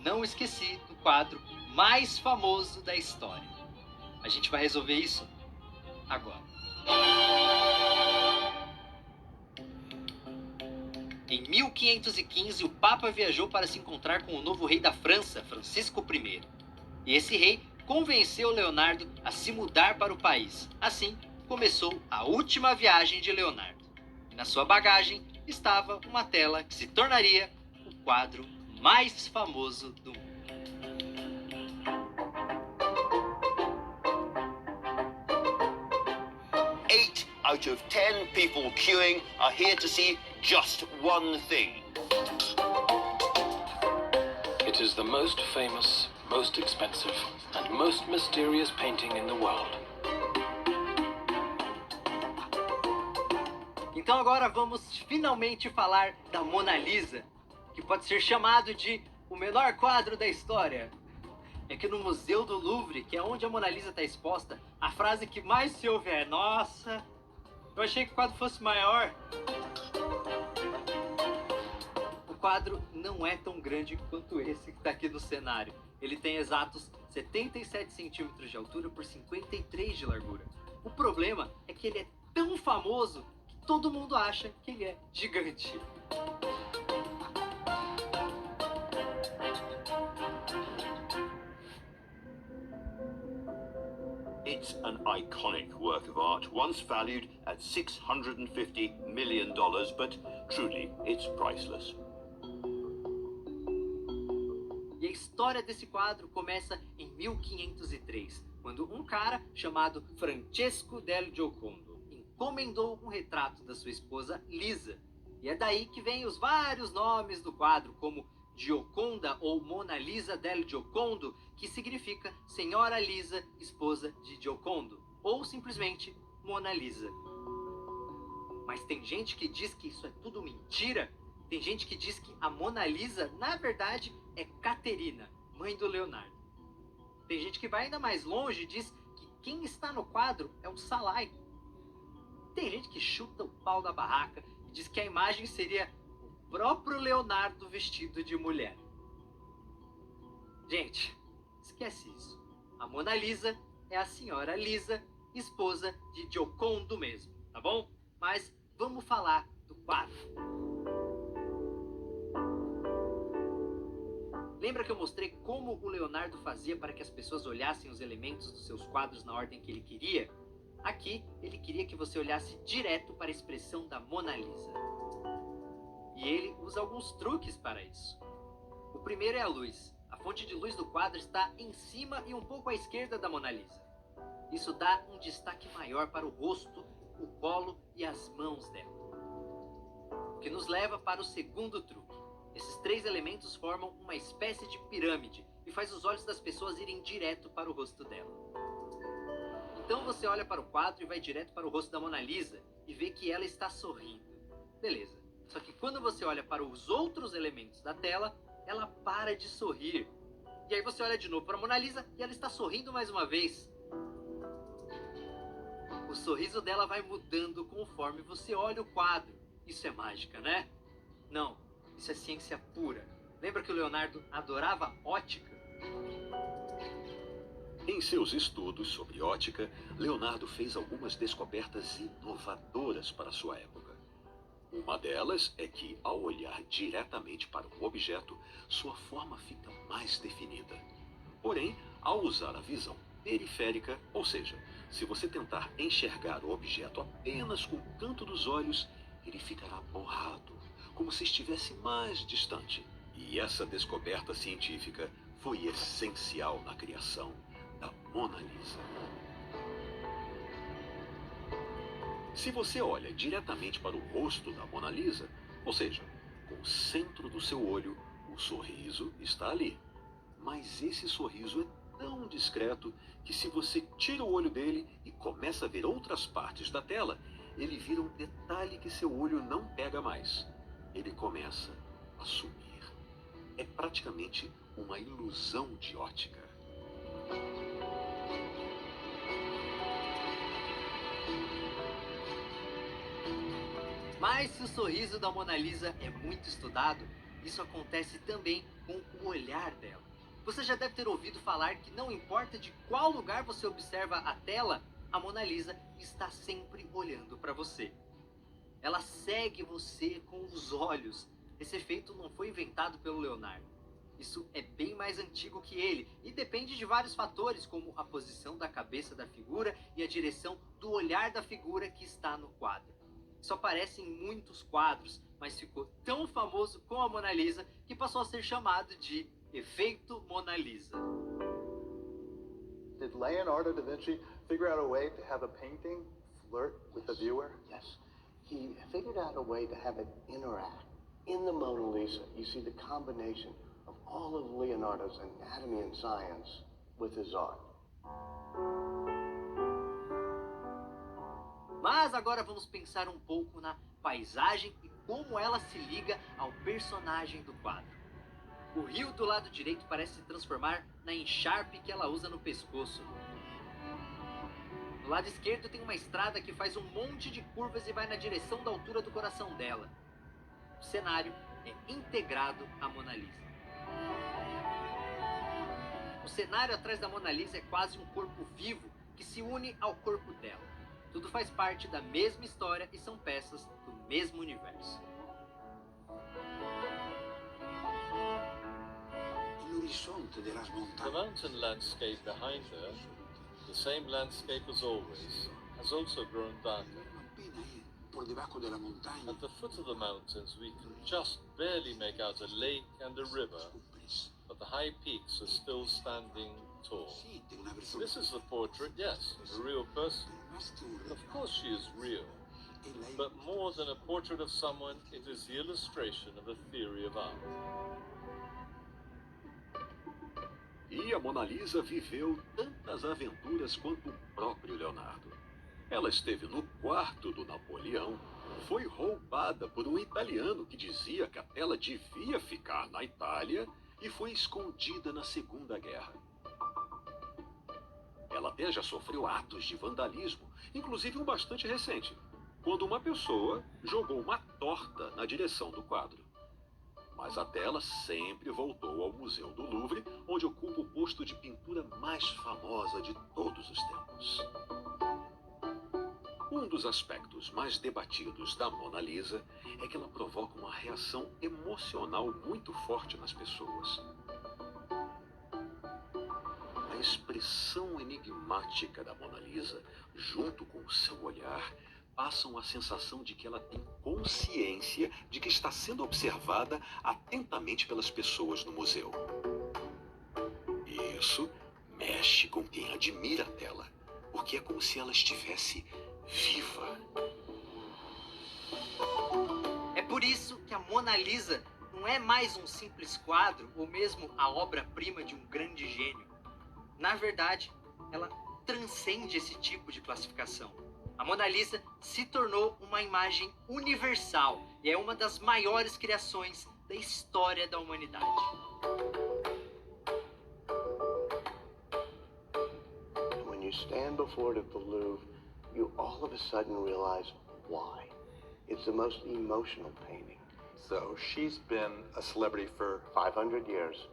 não esqueci do quadro mais famoso da história. A gente vai resolver isso agora. Em 1515, o Papa viajou para se encontrar com o novo rei da França, Francisco I. E esse rei convenceu Leonardo a se mudar para o país. Assim, começou a última viagem de Leonardo. E na sua bagagem estava uma tela que se tornaria o quadro mais famoso do mundo. Eight out of 10 people queuing are here to see just one thing. It is the most famous, most expensive, and most mysterious painting in the world. Então agora vamos finalmente falar da Mona Lisa, que pode ser chamado de o menor quadro da história. É que no Museu do Louvre, que é onde a Mona Lisa está exposta, a frase que mais se ouve é: nossa, eu achei que o quadro fosse maior. O quadro não é tão grande quanto esse que está aqui no cenário. Ele tem exatos 77 centímetros de altura por 53 de largura. O problema é que ele é tão famoso que todo mundo acha que ele é gigante. It's an iconic work of art, once valued at $650 million, but truly, it's priceless. E a história desse quadro começa em 1503, quando um cara chamado Francesco del Giocondo encomendou um retrato da sua esposa Lisa. E é daí que vem os vários nomes do quadro, como Gioconda ou Mona Lisa del Giocondo, que significa Senhora Lisa, esposa de Giocondo, ou simplesmente Mona Lisa. Mas tem gente que diz que isso é tudo mentira. Tem gente que diz que a Mona Lisa, na verdade, é Caterina, mãe do Leonardo. Tem gente que vai ainda mais longe e diz que quem está no quadro é o Salai. Tem gente que chuta o pau da barraca e diz que a imagem seria o próprio Leonardo vestido de mulher. Gente, esquece isso. A Mona Lisa é a senhora Lisa, esposa de Giocondo mesmo, tá bom? Mas vamos falar do quadro. Lembra que eu mostrei como o Leonardo fazia para que as pessoas olhassem os elementos dos seus quadros na ordem que ele queria? Aqui, ele queria que você olhasse direto para a expressão da Mona Lisa. E ele usa alguns truques para isso. O primeiro é a luz. A fonte de luz do quadro está em cima e um pouco à esquerda da Mona Lisa. Isso dá um destaque maior para o rosto, o colo e as mãos dela. O que nos leva para o segundo truque. Esses três elementos formam uma espécie de pirâmide e faz os olhos das pessoas irem direto para o rosto dela. Então você olha para o quadro e vai direto para o rosto da Mona Lisa e vê que ela está sorrindo. Beleza. Só que quando você olha para os outros elementos da tela, ela para de sorrir. E aí você olha de novo para a Mona Lisa e ela está sorrindo mais uma vez. O sorriso dela vai mudando conforme você olha o quadro. Isso é mágica, né? Não. Isso é ciência pura. Lembra que o Leonardo adorava ótica? Em seus estudos sobre ótica, Leonardo fez algumas descobertas inovadoras para sua época. Uma delas é que, ao olhar diretamente para um objeto, sua forma fica mais definida. Porém, ao usar a visão periférica, ou seja, se você tentar enxergar o objeto apenas com o canto dos olhos, ele ficará borrado, como se estivesse mais distante. E essa descoberta científica foi essencial na criação da Mona Lisa. Se você olha diretamente para o rosto da Mona Lisa, ou seja, com o centro do seu olho, o sorriso está ali. Mas esse sorriso é tão discreto que se você tira o olho dele e começa a ver outras partes da tela, ele vira um detalhe que seu olho não pega mais. Ele começa a sumir. É praticamente uma ilusão de ótica. Mas se o sorriso da Mona Lisa é muito estudado, isso acontece também com o olhar dela. Você já deve ter ouvido falar que não importa de qual lugar você observa a tela, a Mona Lisa está sempre olhando para você. Ela segue você com os olhos. Esse efeito não foi inventado pelo Leonardo. Isso é bem mais antigo que ele e depende de vários fatores, como a posição da cabeça da figura e a direção do olhar da figura que está no quadro. Isso aparece em muitos quadros, mas ficou tão famoso com a Mona Lisa que passou a ser chamado de efeito Mona Lisa. Did Leonardo da Vinci figure out a way to have a painting flirt with the viewer? Yes. He figured out a way to have it interact. In the Mona Lisa, you see the combination of all of Leonardo's anatomy and science with his art. Mas agora vamos pensar um pouco na paisagem e como ela se liga ao personagem do quadro. O rio do lado direito parece se transformar na encharpe que ela usa no pescoço. No lado esquerdo tem uma estrada que faz um monte de curvas e vai na direção da altura do coração dela. O cenário é integrado à Mona Lisa. O cenário atrás da Mona Lisa é quase um corpo vivo que se une ao corpo dela. Tudo faz parte da mesma história e são peças do mesmo universo. The mountain landscape behind her, the same landscape as always, has also grown darker. At the foot of the mountains we can just barely make out a lake and a river, but the high peaks are still standing tall. This is the portrait, yes, of a real person. Of course she is real, but more than a portrait of someone, it is the illustration of a theory of art. E a Mona Lisa viveu tantas aventuras quanto o próprio Leonardo. Ela esteve no quarto do Napoleão, foi roubada por um italiano que dizia que a tela devia ficar na Itália e foi escondida na Segunda Guerra. Ela até já sofreu atos de vandalismo, inclusive um bastante recente, quando uma pessoa jogou uma torta na direção do quadro. Mas a tela sempre voltou ao Museu do Louvre, onde ocupa o posto de pintura mais famosa de todos os tempos. Um dos aspectos mais debatidos da Mona Lisa é que ela provoca uma reação emocional muito forte nas pessoas. A expressão enigmática da Mona Lisa, junto com o seu olhar, passam a sensação de que ela tem consciência de que está sendo observada atentamente pelas pessoas no museu. E isso mexe com quem admira a tela, porque é como se ela estivesse viva. É por isso que a Mona Lisa não é mais um simples quadro ou mesmo a obra-prima de um grande gênio. Na verdade, ela transcende esse tipo de classificação. A Mona Lisa se tornou uma imagem universal e é uma das maiores criações da história da humanidade. When you stand before it at the Louvre, you all of a sudden realize why. It's the most emotional painting. So she's been a celebrity for 500 years.